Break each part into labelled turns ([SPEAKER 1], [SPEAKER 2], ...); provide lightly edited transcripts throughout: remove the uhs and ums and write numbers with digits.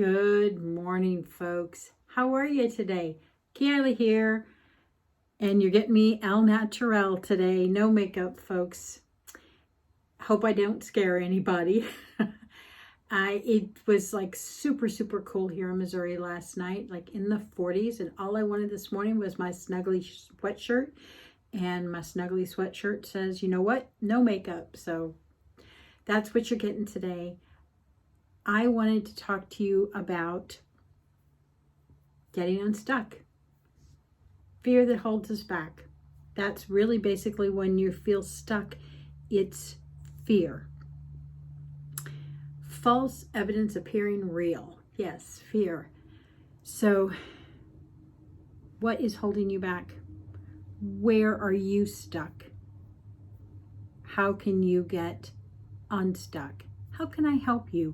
[SPEAKER 1] Good morning, folks. How are you today? Kayla here, and you're getting me al naturel today. No makeup, folks. Hope I don't scare anybody. It was like super cool here in Missouri last night, like in the 40s, and all I wanted this morning was my snuggly sweatshirt, and my snuggly sweatshirt says, you know what? No makeup. So that's what you're getting today. I wanted to talk to you about getting unstuck. Fear that holds us back. That's really basically when you feel stuck, it's fear. False evidence appearing real. Yes, fear. So, what is holding you back? Where are you stuck? How can you get unstuck? How can I help you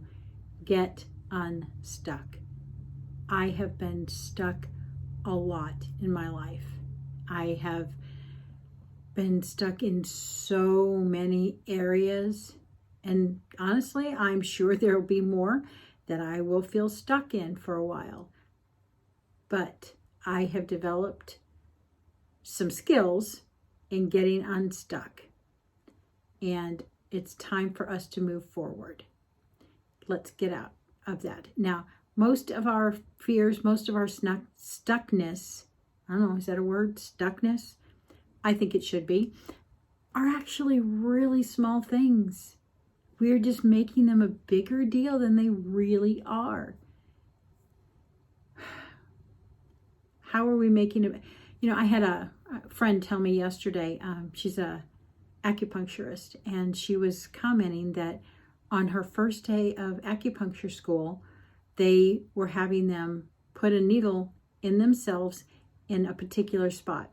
[SPEAKER 1] get unstuck? I have been stuck a lot in my life. I have been stuck in so many areas, and honestly, I'm sure there will be more that I will feel stuck in for a while. But I have developed some skills in getting unstuck, and it's time for us to move forward. Let's get out of that. Now, most of our fears, most of our stuckness, I don't know, is that a word? Stuckness? I think it should be, are actually really small things. We're just making them a bigger deal than they really are. How are we making it? You know, I had a friend tell me yesterday, she's a acupuncturist, and she was commenting that on her first day of acupuncture school, they were having them put a needle in themselves in a particular spot.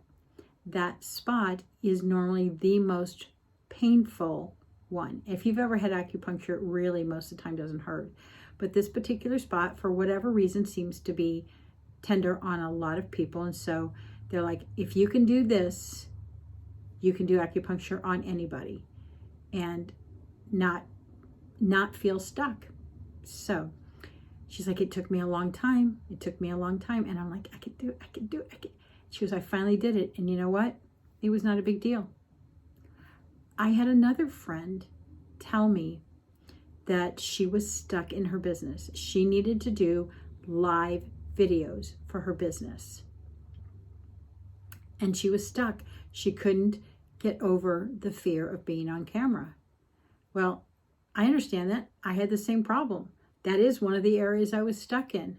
[SPEAKER 1] That spot is normally the most painful one. If you've ever had acupuncture, it really most of the time doesn't hurt. But this particular spot, for whatever reason, seems to be tender on a lot of people. And so they're like, if you can do this, you can do acupuncture on anybody and not feel stuck. So she's like, it took me a long time. And I'm like, I could do it. She goes, I finally did it. And you know what? It was not a big deal. I had another friend tell me that she was stuck in her business. She needed to do live videos for her business. And she was stuck. She couldn't get over the fear of being on camera. Well, I understand that. I had the same problem. That is one of the areas I was stuck in.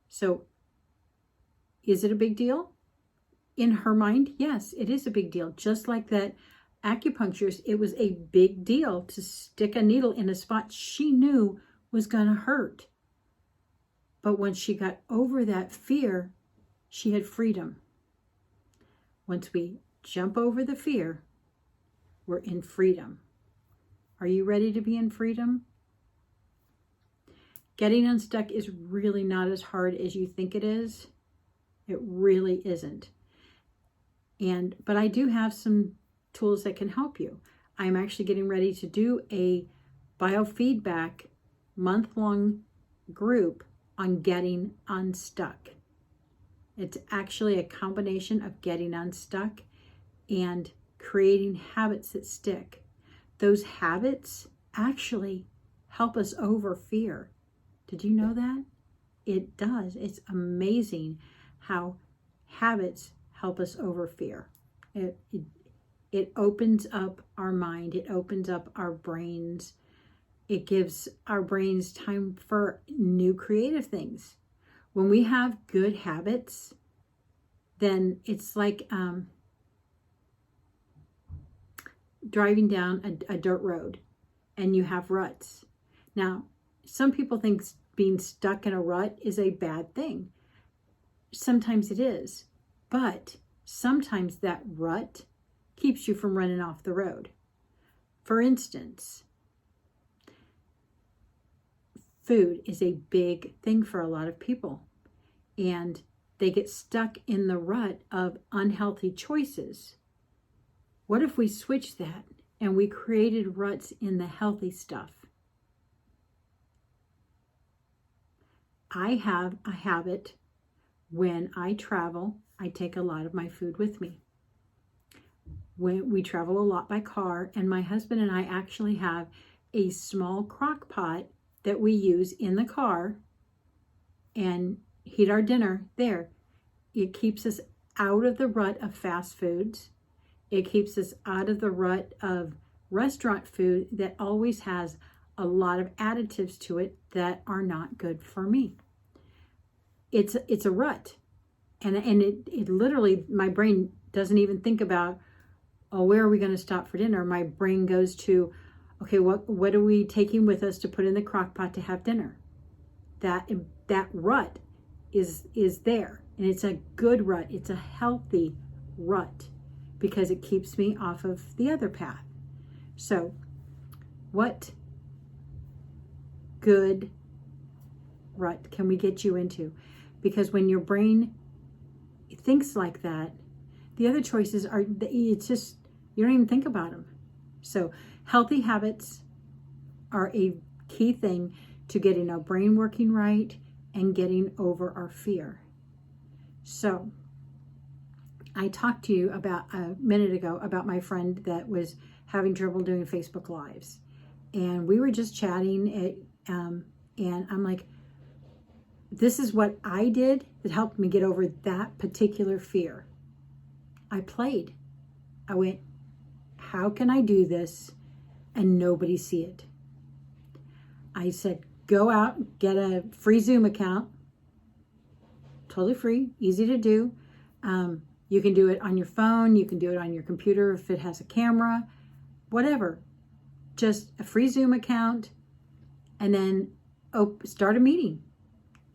[SPEAKER 1] So, is it a big deal? In her mind, yes, it is a big deal. Just like that acupuncturist, it was a big deal to stick a needle in a spot she knew was going to hurt. But when she got over that fear, she had freedom. Once we jump over the fear, we're in freedom. Are you ready to be in freedom? Getting unstuck is really not as hard as you think it is. It really isn't. But I do have some tools that can help you. I'm actually getting ready to do a biofeedback month-long group on getting unstuck. It's actually a combination of getting unstuck and creating habits that stick. Those habits actually help us over fear. Did you know that? It does. It's amazing how habits help us over fear. It opens up our mind. It opens up our brains. It gives our brains time for new creative things. When we have good habits, then it's like driving down a dirt road and you have ruts. Now, some people think being stuck in a rut is a bad thing. Sometimes it is, but sometimes that rut keeps you from running off the road. For instance, food is a big thing for a lot of people, and they get stuck in the rut of unhealthy choices. What if we switched that and we created ruts in the healthy stuff? I have a habit when I travel, I take a lot of my food with me. When we travel a lot by car, and my husband and I actually have a small crock pot that we use in the car and heat our dinner there. It keeps us out of the rut of fast foods. It keeps us out of the rut of restaurant food that always has a lot of additives to it that are not good for me. It's a rut. And it literally, my brain doesn't even think about, oh, where are we going to stop for dinner? My brain goes to, okay, what are we taking with us to put in the crock pot to have dinner? That rut is there. And it's a good rut. It's a healthy rut because it keeps me off of the other path. So what good rut can we get you into? Because when your brain thinks like that, the other choices are, it's just, you don't even think about them. So healthy habits are a key thing to getting our brain working right and getting over our fear. So I talked to you about a minute ago about my friend that was having trouble doing Facebook Lives. And we were just chatting and I'm like, this is what I did that helped me get over that particular fear. I played. I went, how can I do this and nobody see it? I said, go out, get a free Zoom account. Totally free, easy to do. You can do it on your phone. You can do it on your computer if it has a camera, whatever. Just a free Zoom account and then start a meeting.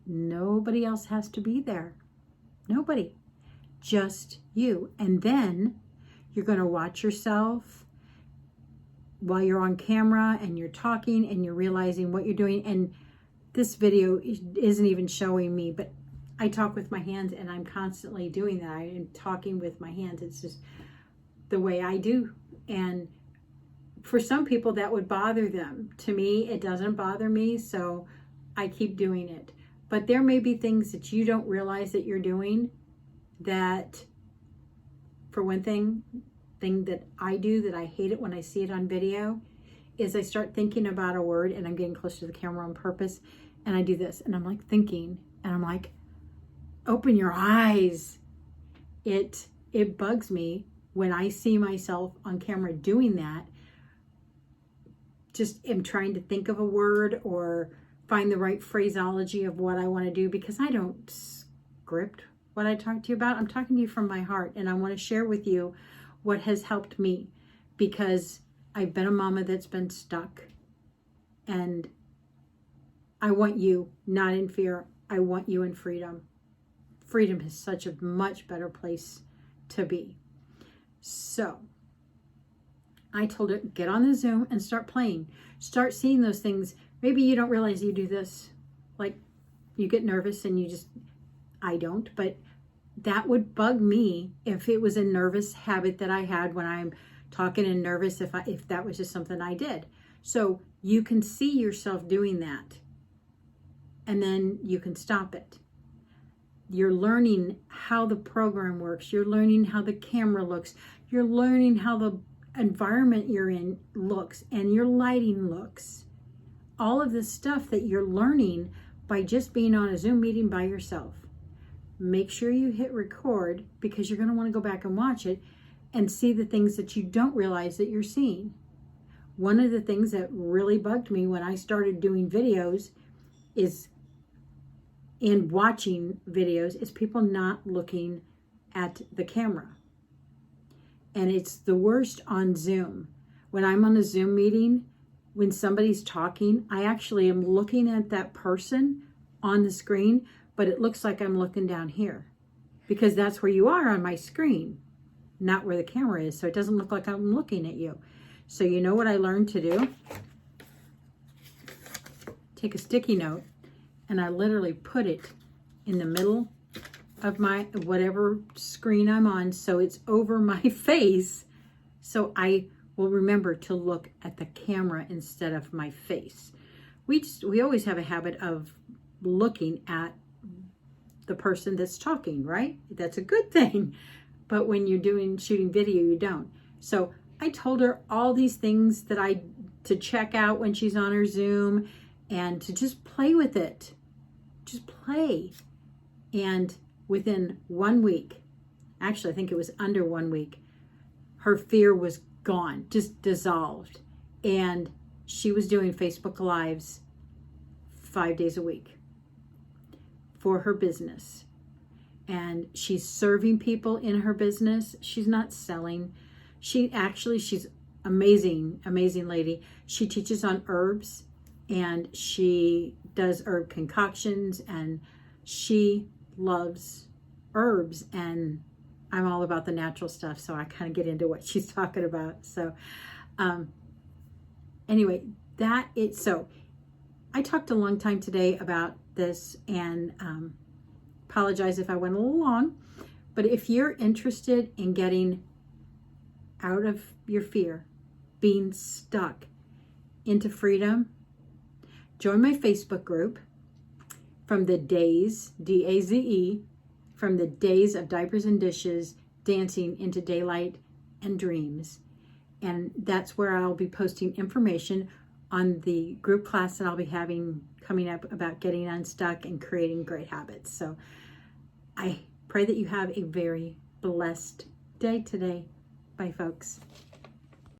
[SPEAKER 1] Nobody else has to be there. Nobody. Just you. And then you're going to watch yourself while you're on camera and you're talking and you're realizing what you're doing. And this video isn't even showing me, but I talk with my hands and I'm constantly doing that. I am talking with my hands. It's just the way I do. And for some people that would bother them. To me, it doesn't bother me, so I keep doing it. But there may be things that you don't realize that you're doing that, for one thing that I do that I hate it when I see it on video is I start thinking about a word and I'm getting close to the camera on purpose and I do this and I'm like thinking and I'm like, open your eyes. It bugs me when I see myself on camera doing that. Just am trying to think of a word or find the right phraseology of what I want to do because I don't script what I talk to you about. I'm talking to you from my heart and I want to share with you what has helped me because I've been a mama that's been stuck and I want you not in fear. I want you in freedom. Freedom is such a much better place to be. So I told her, get on the Zoom and start playing. Start seeing those things. Maybe you don't realize you do this. Like you get nervous and you just, I don't, but that would bug me if it was a nervous habit that I had when I'm talking and nervous, if that was just something I did. So you can see yourself doing that and then you can stop it. You're learning how the program works. You're learning how the camera looks. You're learning how the environment you're in looks and your lighting looks. All of this stuff that you're learning by just being on a Zoom meeting by yourself. Make sure you hit record because you're going to want to go back and watch it and see the things that you don't realize that you're seeing. One of the things that really bugged me when I started doing videos is in watching videos is people not looking at the camera. And it's the worst on Zoom. When I'm on a Zoom meeting, when somebody's talking, I actually am looking at that person on the screen, but it looks like I'm looking down here because that's where you are on my screen, not where the camera is. So it doesn't look like I'm looking at you. So you know what I learned to do? Take a sticky note and I literally put it in the middle of my whatever screen I'm on so it's over my face so I will remember to look at the camera instead of my face. We always have a habit of looking at the person that's talking, right? That's a good thing. But when you're shooting video, you don't. So I told her all these things that to check out when she's on her Zoom and to just play with it. Just play. And within 1 week, actually, I think it was under 1 week, her fear was gone, just dissolved. And she was doing Facebook Lives 5 days a week for her business. And she's serving people in her business. She's not selling. She's amazing, amazing lady. She teaches on herbs and she does herb concoctions and she loves herbs, and I'm all about the natural stuff, so I kind of get into what she's talking about. So anyway, so I talked a long time today about this, and apologize if I went a little long, but if you're interested in getting out of your fear, being stuck into freedom, join my Facebook group, From the Daze, D-A-Z-E, From the Days of Diapers and Dishes, Dancing into Daylight and Dreams. And that's where I'll be posting information on the group class that I'll be having coming up about getting unstuck and creating great habits. So I pray that you have a very blessed day today. Bye, folks.